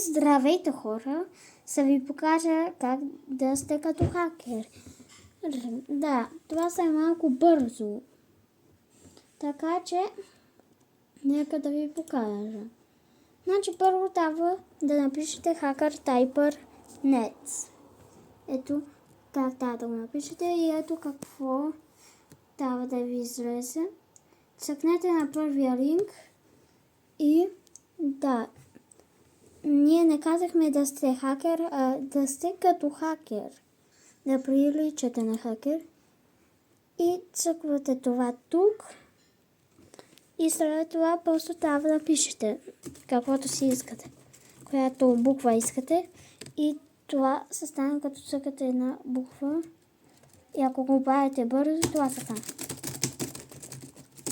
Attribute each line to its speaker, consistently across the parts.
Speaker 1: Здравейте хора, ще ви покажа как да сте като хакер. Да, това са малко бързо. Така че, нека да ви покажа. Значи първо трябва да напишете HackerTyper.net. Ето как трябва да го напишете и ето какво трябва да ви излезе. Цъкнете на първия линк и да. Ние не казахме да сте хакер, а да сте като хакер. Да приличате на хакер. И цъквате това тук. И след това просто трябва да пишете каквото си искате. Която буква искате. И това се стане като цъкате една буква. И ако го правите бързо, това се стане.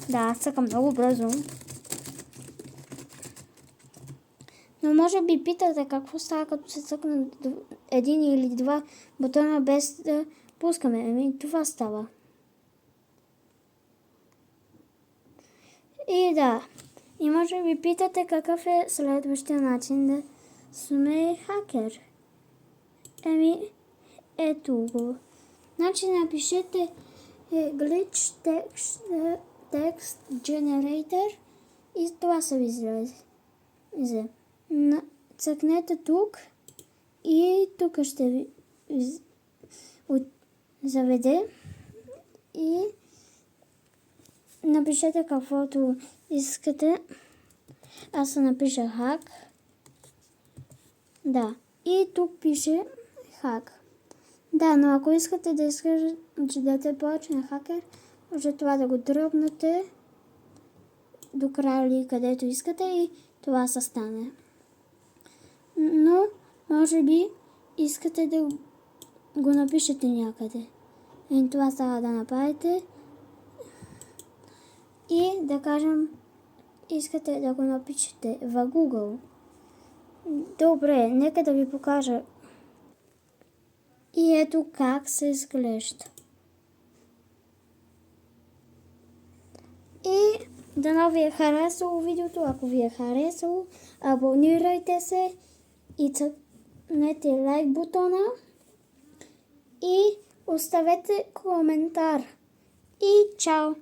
Speaker 1: Да, аз цъкам много бързо. Но може би питате какво става като се цъкне един или два бутона без да пускаме. Ами това става. И да. И може би питате какъв е следващия начин да сме хакер. Еми ето го. Значи напишете glitch text generator и това се ви излезе. Цъкнете тук и тук ще ви заведе и напишете каквото искате. Аз се напиша хак. Да. И тук пише хак. Да, но ако искате да изглеждате повече на хакер, може това да го дръпнете до края или където искате и това се стане. Но, може би, искате да го напишете някъде. И това трябва да направите. И да кажем, искате да го напишете в Google. Добре, нека да ви покажа. И ето как се изглежда. И дано ви е харесало видеото. Ако ви е харесало, абонирайте се и цъкнете лайк бутона и оставете коментар. И чао!